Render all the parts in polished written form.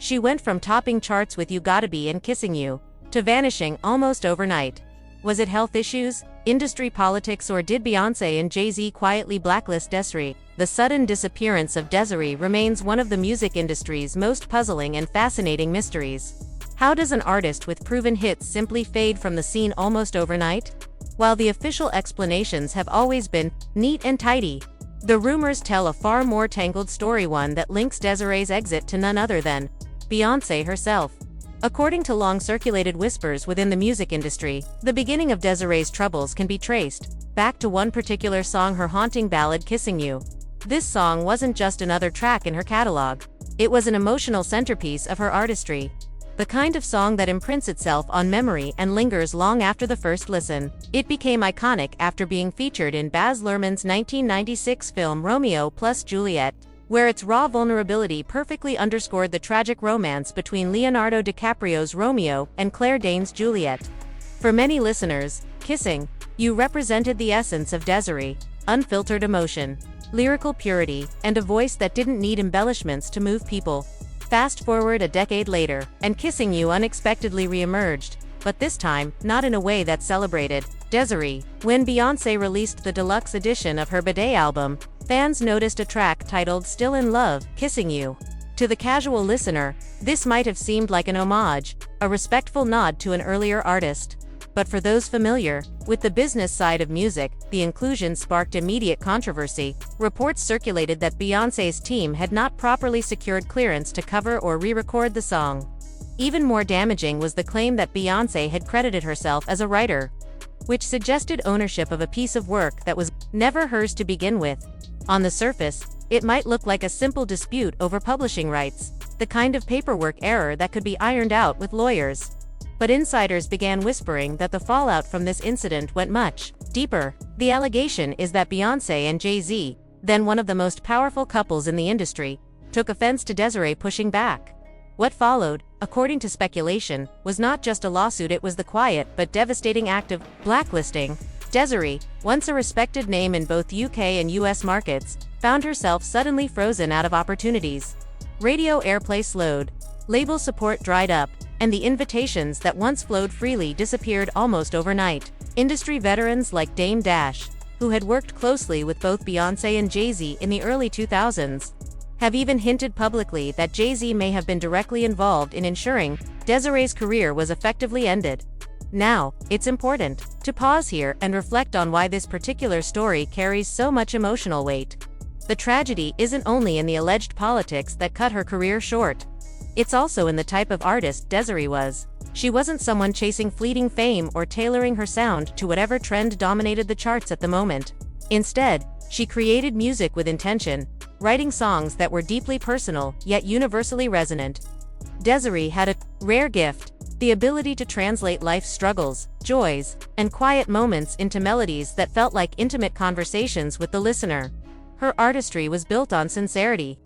She went from topping charts with You Gotta Be and Kissing You, to vanishing almost overnight. Was it health issues, industry politics, or did Beyoncé and Jay-Z quietly blacklist Desiree? The sudden disappearance of Desiree remains one of the music industry's most puzzling and fascinating mysteries. How does an artist with proven hits simply fade from the scene almost overnight? While the official explanations have always been neat and tidy, the rumors tell a far more tangled story, one that links Desiree's exit to none other than Beyoncé herself. According to long-circulated whispers within the music industry, the beginning of Desiree's troubles can be traced back to one particular song, her haunting ballad Kissing You. This song wasn't just another track in her catalog. It was an emotional centerpiece of her artistry. The kind of song that imprints itself on memory and lingers long after the first listen. It became iconic after being featured in Baz Luhrmann's 1996 film Romeo plus Juliet, where its raw vulnerability perfectly underscored the tragic romance between Leonardo DiCaprio's Romeo and Claire Danes' Juliet. For many listeners, Kissing You represented the essence of Desiree: unfiltered emotion, lyrical purity, and a voice that didn't need embellishments to move people. Fast forward a decade later, and Kissing You unexpectedly re-emerged, but this time, not in a way that celebrated Desiree. When Beyoncé released the deluxe edition of her Bidet album, fans noticed a track titled Still in Love, Kissing You. To the casual listener, this might have seemed like an homage, a respectful nod to an earlier artist. But for those familiar with the business side of music, the inclusion sparked immediate controversy. Reports circulated that Beyoncé's team had not properly secured clearance to cover or re-record the song. Even more damaging was the claim that Beyoncé had credited herself as a writer, which suggested ownership of a piece of work that was never hers to begin with. On the surface, it might look like a simple dispute over publishing rights, the kind of paperwork error that could be ironed out with lawyers. But insiders began whispering that the fallout from this incident went much deeper. The allegation is that Beyoncé and Jay-Z, then one of the most powerful couples in the industry, took offense to Desiree pushing back. What followed, according to speculation, was not just a lawsuit, it was the quiet but devastating act of blacklisting. Desiree, once a respected name in both UK and US markets, found herself suddenly frozen out of opportunities. Radio airplay slowed, label support dried up, and the invitations that once flowed freely disappeared almost overnight. Industry veterans like Damon Dash, who had worked closely with both Beyoncé and Jay-Z in the early 2000s, have even hinted publicly that Jay-Z may have been directly involved in ensuring Desiree's career was effectively ended. Now, it's important to pause here and reflect on why this particular story carries so much emotional weight. The tragedy isn't only in the alleged politics that cut her career short. It's also in the type of artist Desiree was. She wasn't someone chasing fleeting fame or tailoring her sound to whatever trend dominated the charts at the moment. Instead, she created music with intention, writing songs that were deeply personal yet universally resonant. Desiree had a rare gift: the ability to translate life's struggles, joys, and quiet moments into melodies that felt like intimate conversations with the listener. Her artistry was built on sincerity.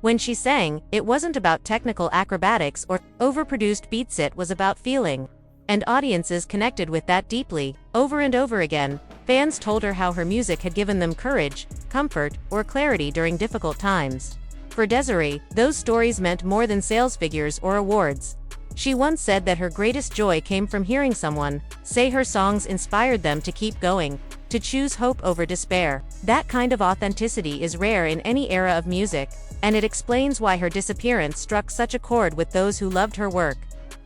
When she sang, it wasn't about technical acrobatics or overproduced beats, it was about feeling. And audiences connected with that deeply. Over and over again, fans told her how her music had given them courage, comfort, or clarity during difficult times. For Desiree, those stories meant more than sales figures or awards. She once said that her greatest joy came from hearing someone say her songs inspired them to keep going, to choose hope over despair. That kind of authenticity is rare in any era of music, and it explains why her disappearance struck such a chord with those who loved her work.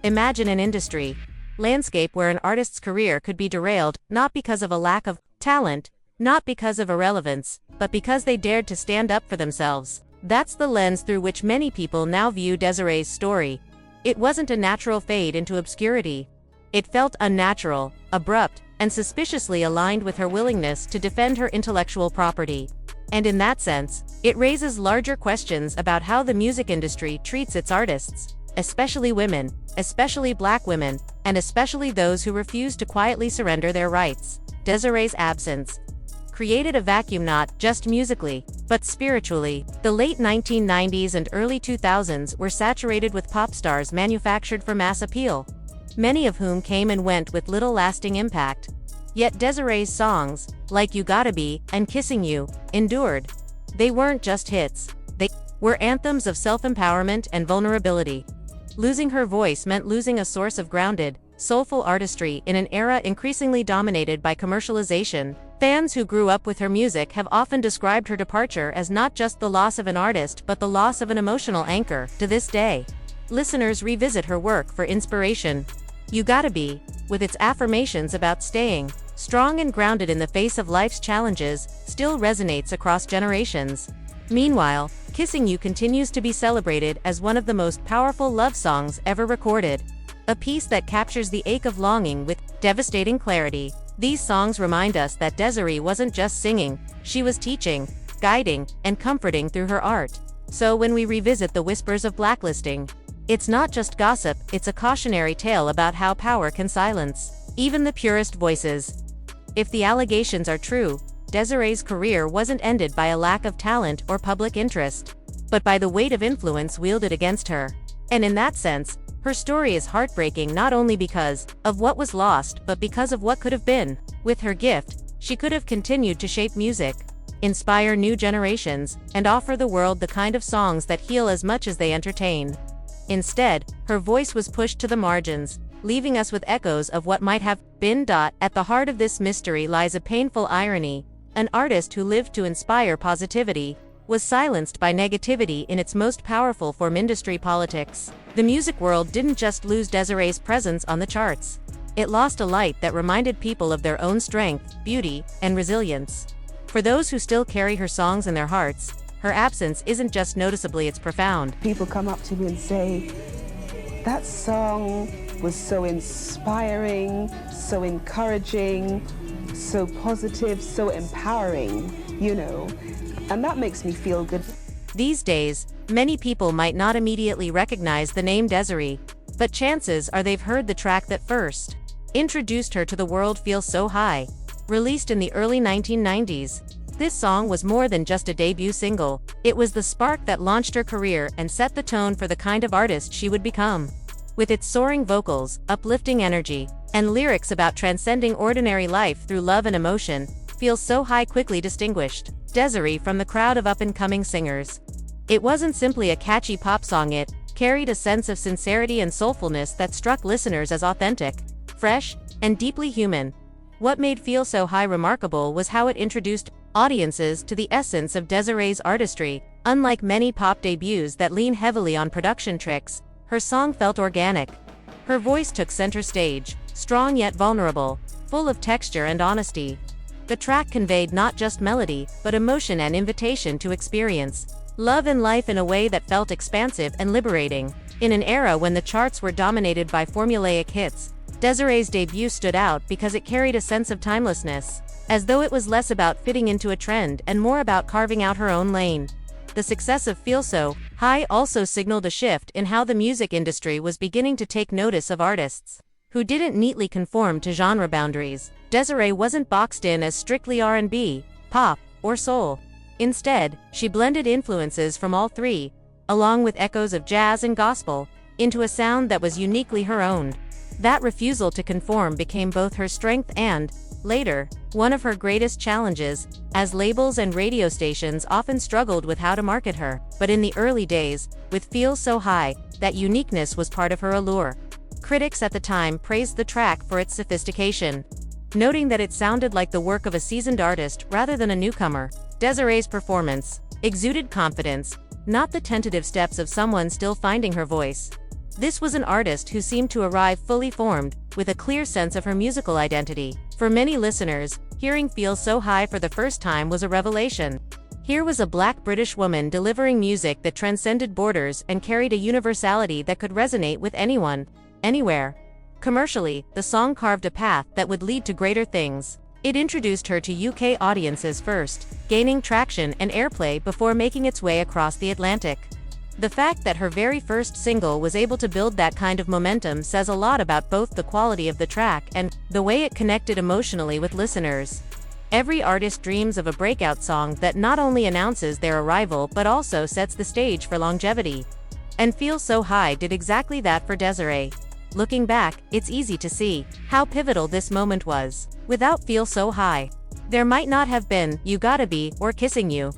Imagine an industry landscape where an artist's career could be derailed, not because of a lack of talent, not because of irrelevance, but because they dared to stand up for themselves. That's the lens through which many people now view Desiree's story. It wasn't a natural fade into obscurity. It felt unnatural, abrupt, and suspiciously aligned with her willingness to defend her intellectual property. And in that sense, it raises larger questions about how the music industry treats its artists, especially women, especially Black women, and especially those who refuse to quietly surrender their rights. Desiree's absence created a vacuum not just musically, but spiritually. The late 1990s and early 2000s were saturated with pop stars manufactured for mass appeal, many of whom came and went with little lasting impact. Yet Desiree's songs, like You Gotta Be and Kissing You, endured. They weren't just hits. They were anthems of self-empowerment and vulnerability. Losing her voice meant losing a source of grounded, soulful artistry in an era increasingly dominated by commercialization. Fans who grew up with her music have often described her departure as not just the loss of an artist but the loss of an emotional anchor. To this day, listeners revisit her work for inspiration. You Gotta Be, with its affirmations about staying strong and grounded in the face of life's challenges, still resonates across generations. Meanwhile, Kissing You continues to be celebrated as one of the most powerful love songs ever recorded. A piece that captures the ache of longing with devastating clarity. These songs remind us that Desiree wasn't just singing, she was teaching, guiding, and comforting through her art. So when we revisit the whispers of blacklisting, it's not just gossip, it's a cautionary tale about how power can silence even the purest voices. If the allegations are true, Desiree's career wasn't ended by a lack of talent or public interest, but by the weight of influence wielded against her. And in that sense, her story is heartbreaking not only because of what was lost but because of what could have been. With her gift, she could have continued to shape music, inspire new generations, and offer the world the kind of songs that heal as much as they entertain. Instead, her voice was pushed to the margins, leaving us with echoes of what might have been. At the heart of this mystery lies a painful irony. An artist who lived to inspire positivity was silenced by negativity in its most powerful form, industry politics. The music world didn't just lose Desiree's presence on the charts. It lost a light that reminded people of their own strength, beauty, and resilience. For those who still carry her songs in their hearts, her absence isn't just noticeably, it's profound. People come up to me and say, that song was so inspiring, so encouraging, so positive, so empowering, and that makes me feel good. These days, many people might not immediately recognize the name Desiree, but chances are they've heard the track that first introduced her to the world, Feel So High. Released in the early 1990s, this song was more than just a debut single. It was the spark that launched her career and set the tone for the kind of artist she would become. With its soaring vocals, uplifting energy, and lyrics about transcending ordinary life through love and emotion, Feel So High quickly distinguished Desiree from the crowd of up-and-coming singers. It wasn't simply a catchy pop song, it carried a sense of sincerity and soulfulness that struck listeners as authentic, fresh, and deeply human. What made Feel So High remarkable was how it introduced audiences to the essence of Desiree's artistry. Unlike many pop debuts that lean heavily on production tricks, her song felt organic. Her voice took center stage, strong yet vulnerable, full of texture and honesty. The track conveyed not just melody, but emotion and invitation to experience love and life in a way that felt expansive and liberating. In an era when the charts were dominated by formulaic hits, Desiree's debut stood out because it carried a sense of timelessness, as though it was less about fitting into a trend and more about carving out her own lane. The success of Feel So High also signaled a shift in how the music industry was beginning to take notice of artists who didn't neatly conform to genre boundaries. Desiree wasn't boxed in as strictly R&B, pop, or soul. Instead, she blended influences from all three, along with echoes of jazz and gospel, into a sound that was uniquely her own. That refusal to conform became both her strength and, later, one of her greatest challenges, as labels and radio stations often struggled with how to market her. But in the early days, with Feel So High, that uniqueness was part of her allure. Critics at the time praised the track for its sophistication, noting that it sounded like the work of a seasoned artist rather than a newcomer. Desiree's performance exuded confidence, not the tentative steps of someone still finding her voice. This was an artist who seemed to arrive fully formed, with a clear sense of her musical identity. For many listeners, hearing Feel So High for the first time was a revelation. Here was a Black British woman delivering music that transcended borders and carried a universality that could resonate with anyone, anywhere. Commercially, the song carved a path that would lead to greater things. It introduced her to UK audiences first, gaining traction and airplay before making its way across the Atlantic. The fact that her very first single was able to build that kind of momentum says a lot about both the quality of the track and the way it connected emotionally with listeners. Every artist dreams of a breakout song that not only announces their arrival but also sets the stage for longevity. And Feel So High did exactly that for Desiree. Looking back, it's easy to see how pivotal this moment was. Without Feel So High, there might not have been You Gotta Be or Kissing You.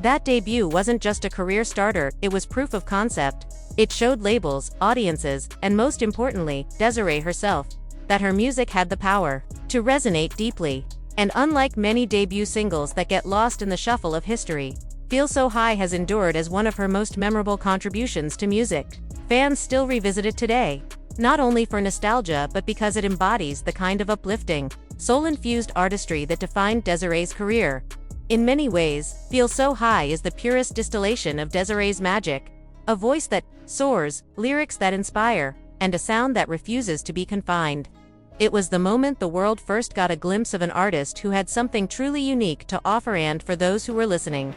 That debut wasn't just a career starter, it was proof of concept. It showed labels, audiences, and most importantly, Desiree herself, that her music had the power to resonate deeply. And unlike many debut singles that get lost in the shuffle of history, Feel So High has endured as one of her most memorable contributions to music. Fans still revisit it today, not only for nostalgia but because it embodies the kind of uplifting, soul-infused artistry that defined Desiree's career. In many ways, Feel So High is the purest distillation of Desiree's magic. A voice that soars, lyrics that inspire, and a sound that refuses to be confined. It was the moment the world first got a glimpse of an artist who had something truly unique to offer, and for those who were listening,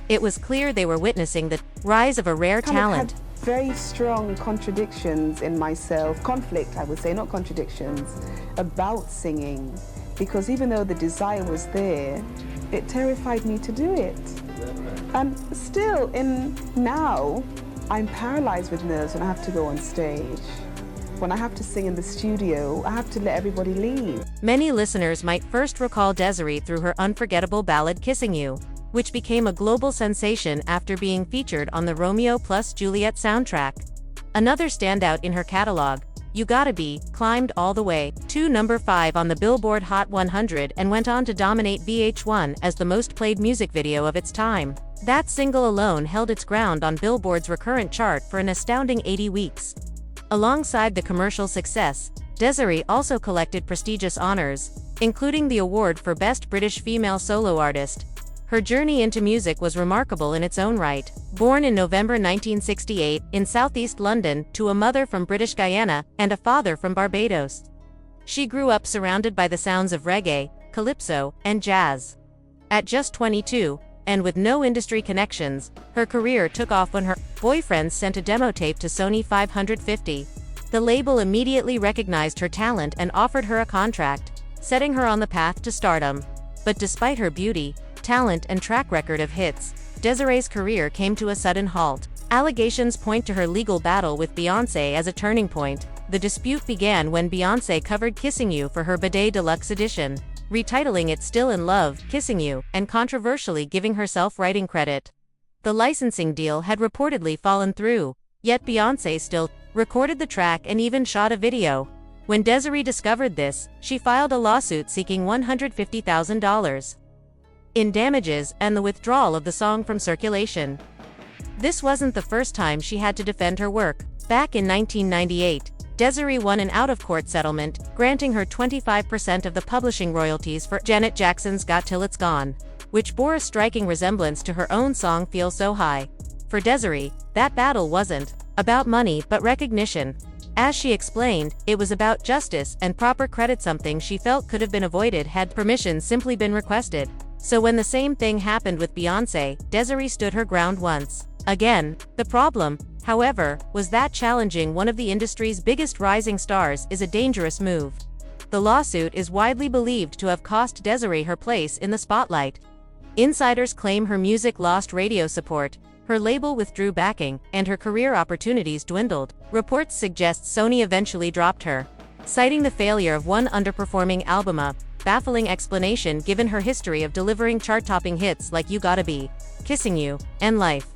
it was clear they were witnessing the rise of a rare talent. Had very strong contradictions in myself, conflict I would say, not contradictions, about singing, because even though the desire was there, it terrified me to do it. And still, now, I'm paralyzed with nerves when I have to go on stage. When I have to sing in the studio, I have to let everybody leave. Many listeners might first recall Desiree through her unforgettable ballad Kissing You, which became a global sensation after being featured on the Romeo plus Juliet soundtrack. Another standout in her catalog, You Gotta Be, climbed all the way to number 5 on the Billboard Hot 100 and went on to dominate VH1 as the most played music video of its time. That single alone held its ground on Billboard's recurrent chart for an astounding 80 weeks. Alongside the commercial success, Desiree also collected prestigious honors, including the award for Best British Female Solo Artist. Her journey into music was remarkable in its own right. Born in November 1968 in southeast London to a mother from British Guyana and a father from Barbados, she grew up surrounded by the sounds of reggae, calypso, and jazz. At just 22, and with no industry connections, her career took off when her boyfriend sent a demo tape to Sony 550. The label immediately recognized her talent and offered her a contract, setting her on the path to stardom. But despite her beauty, talent, and track record of hits, Desiree's career came to a sudden halt. Allegations point to her legal battle with Beyoncé as a turning point. The dispute began when Beyoncé covered Kissing You for her Bidet Deluxe edition, retitling it Still in Love, Kissing You, and controversially giving herself writing credit. The licensing deal had reportedly fallen through, yet Beyoncé still recorded the track and even shot a video. When Desiree discovered this, she filed a lawsuit seeking $150,000 in damages and the withdrawal of the song from circulation. This wasn't the first time she had to defend her work. Back in 1998, Desiree won an out-of-court settlement, granting her 25% of the publishing royalties for Janet Jackson's Got Till It's Gone, which bore a striking resemblance to her own song Feel So High. For Desiree, that battle wasn't about money but recognition. As she explained, it was about justice and proper credit, something she felt could have been avoided had permission simply been requested. So when the same thing happened with Beyoncé, Desiree stood her ground once again. The problem, however, was that challenging one of the industry's biggest rising stars is a dangerous move. The lawsuit is widely believed to have cost Desiree her place in the spotlight. Insiders claim her music lost radio support, her label withdrew backing, and her career opportunities dwindled. Reports suggest Sony eventually dropped her, citing the failure of one underperforming album, a baffling explanation given her history of delivering chart-topping hits like You Gotta Be, Kissing You, and Life.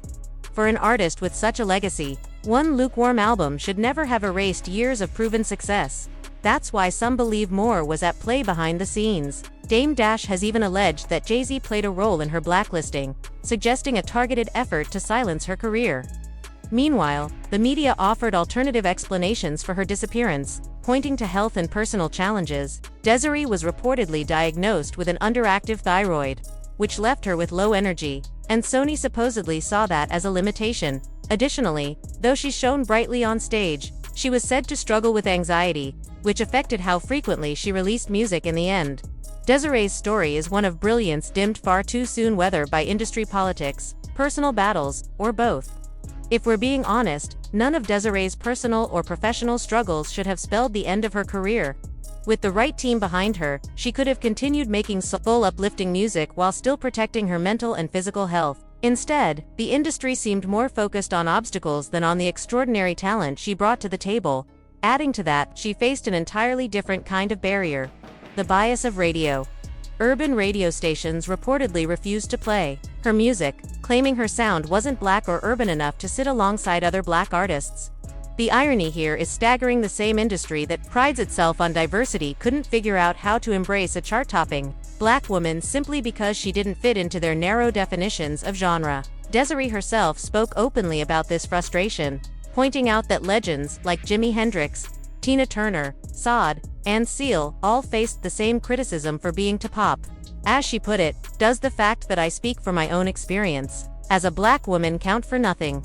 For an artist with such a legacy, one lukewarm album should never have erased years of proven success. That's why some believe more was at play behind the scenes. Dame Dash has even alleged that Jay-Z played a role in her blacklisting, suggesting a targeted effort to silence her career. Meanwhile, the media offered alternative explanations for her disappearance, pointing to health and personal challenges. Desiree was reportedly diagnosed with an underactive thyroid, which left her with low energy, and Sony supposedly saw that as a limitation. Additionally, though she's shown brightly on stage, she was said to struggle with anxiety, which affected how frequently she released music in the end. Desiree's story is one of brilliance dimmed far too soon, whether by industry politics, personal battles, or both. If we're being honest, none of Desiree's personal or professional struggles should have spelled the end of her career. With the right team behind her, she could have continued making soulful, uplifting music while still protecting her mental and physical health. Instead, the industry seemed more focused on obstacles than on the extraordinary talent she brought to the table. Adding to that, she faced an entirely different kind of barrier: the bias of radio. urban radio stations reportedly refused to play her music, claiming her sound wasn't black or urban enough to sit alongside other black artists. The irony here is staggering. The same industry that prides itself on diversity couldn't figure out how to embrace a chart-topping black woman simply because she didn't fit into their narrow definitions of genre. Desiree herself spoke openly about this frustration, pointing out that legends like Jimi Hendrix, Tina Turner, Sade, and Seal all faced the same criticism for being too pop. As she put it, "Does the fact that I speak from my own experience as a black woman count for nothing?"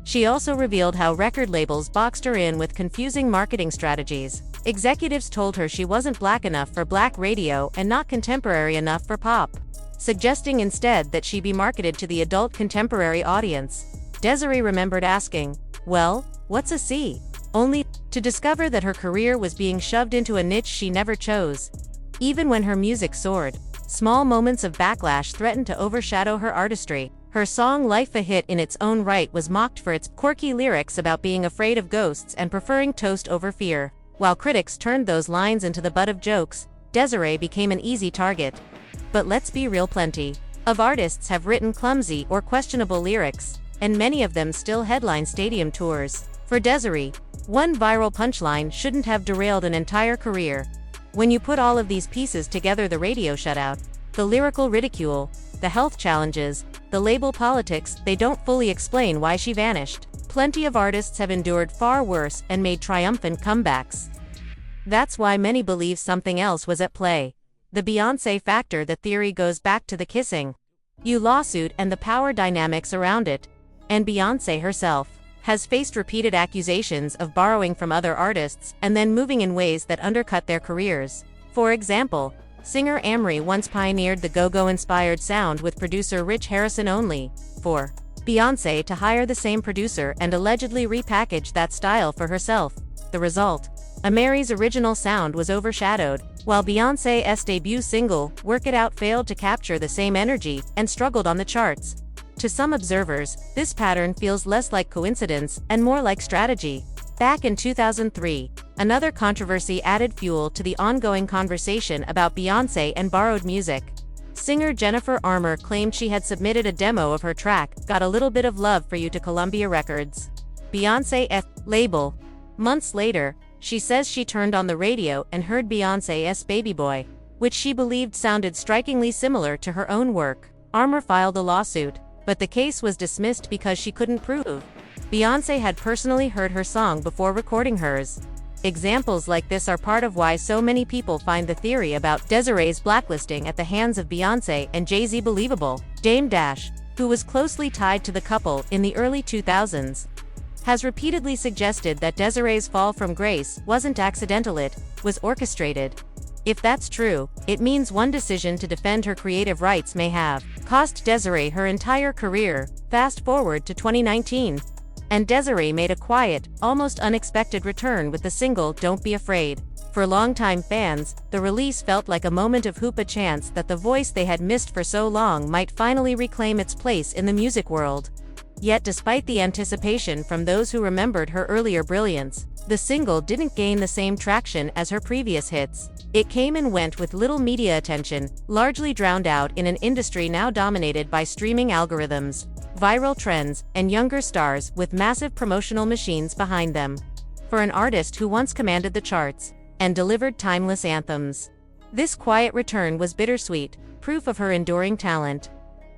She also revealed how record labels boxed her in with confusing marketing strategies. Executives told her she wasn't black enough for black radio and not contemporary enough for pop, suggesting instead that she be marketed to the adult contemporary audience. Desiree remembered asking, "Well, what's a C?" only to discover that her career was being shoved into a niche she never chose. Even when her music soared, small moments of backlash threatened to overshadow her artistry. Her song Life, a hit in its own right, was mocked for its quirky lyrics about being afraid of ghosts and preferring toast over fear. While critics turned those lines into the butt of jokes, Desiree became an easy target. But let's be real, plenty of artists have written clumsy or questionable lyrics, and many of them still headline stadium tours. For Desiree, one viral punchline shouldn't have derailed an entire career. When you put all of these pieces together, the radio shutout, the lyrical ridicule, the health challenges, the label politics, they don't fully explain why she vanished. Plenty of artists have endured far worse and made triumphant comebacks. That's why many believe something else was at play. The Beyoncé factor. The theory goes back to the Kissing You lawsuit and the power dynamics around it. And Beyoncé herself has faced repeated accusations of borrowing from other artists and then moving in ways that undercut their careers. For example, singer Amory once pioneered the go-go-inspired sound with producer Rich Harrison, only for Beyoncé to hire the same producer and allegedly repackage that style for herself. The result? Amory's original sound was overshadowed, while Beyoncé's debut single, Work It Out, failed to capture the same energy and struggled on the charts. To some observers, this pattern feels less like coincidence and more like strategy. Back in 2003, another controversy added fuel to the ongoing conversation about Beyoncé and borrowed music. Singer Jennifer Armour claimed she had submitted a demo of her track, Got a Little Bit of Love for You, to Columbia Records, Beyoncé's label. Months later, she says she turned on the radio and heard Beyoncé's Baby Boy, which she believed sounded strikingly similar to her own work. Armour filed a lawsuit, but the case was dismissed because she couldn't prove Beyoncé had personally heard her song before recording hers. Examples like this are part of why so many people find the theory about Desiree's blacklisting at the hands of Beyoncé and Jay-Z believable. Damon Dash, who was closely tied to the couple in the early 2000s, has repeatedly suggested that Desiree's fall from grace wasn't accidental, it was orchestrated. If that's true, it means one decision to defend her creative rights may have cost Desiree her entire career. Fast forward to 2019, and Desiree made a quiet, almost unexpected return with the single Don't Be Afraid. For longtime fans, the release felt like a moment of hope, a chance that the voice they had missed for so long might finally reclaim its place in the music world. Yet despite the anticipation from those who remembered her earlier brilliance, the single didn't gain the same traction as her previous hits. It came and went with little media attention, largely drowned out in an industry now dominated by streaming algorithms, viral trends, and younger stars with massive promotional machines behind them. For an artist who once commanded the charts and delivered timeless anthems, this quiet return was bittersweet, proof of her enduring talent,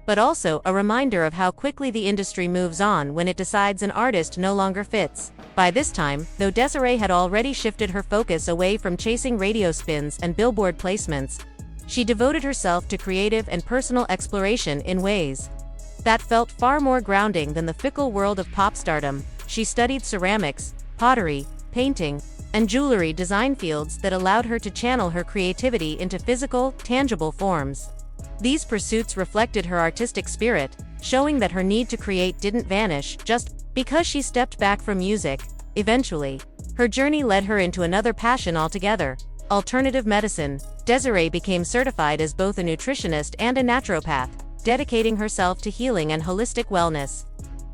but also a reminder of how quickly the industry moves on when it decides an artist no longer fits. By this time, though, Desiree had already shifted her focus away from chasing radio spins and Billboard placements. She devoted herself to creative and personal exploration in ways that felt far more grounding than the fickle world of pop stardom. She studied ceramics, pottery, painting, and jewelry design, fields that allowed her to channel her creativity into physical, tangible forms. These pursuits reflected her artistic spirit, showing that her need to create didn't vanish just because she stepped back from music. Eventually, her journey led her into another passion altogether: alternative medicine. Desiree became certified as both a nutritionist and a naturopath, dedicating herself to healing and holistic wellness.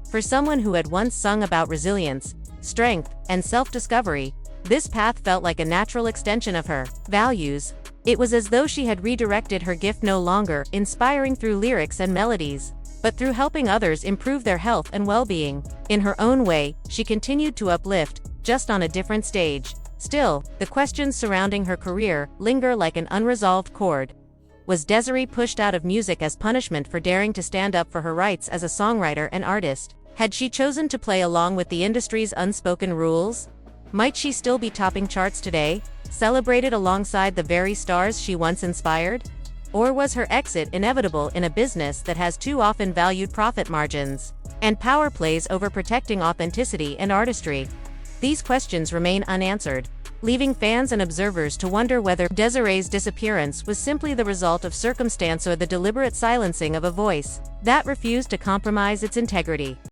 For someone who had once sung about resilience, strength, and self-discovery, this path felt like a natural extension of her values. It was as though she had redirected her gift, no longer inspiring through lyrics and melodies, but through helping others improve their health and well-being. In her own way, she continued to uplift, just on a different stage. Still, the questions surrounding her career linger like an unresolved chord. Was Desiree pushed out of music as punishment for daring to stand up for her rights as a songwriter and artist? Had she chosen to play along with the industry's unspoken rules? Might she still be topping charts today, celebrated alongside the very stars she once inspired? Or was her exit inevitable in a business that has too often valued profit margins and power plays over protecting authenticity and artistry? These questions remain unanswered, leaving fans and observers to wonder whether Desiree's disappearance was simply the result of circumstance or the deliberate silencing of a voice that refused to compromise its integrity.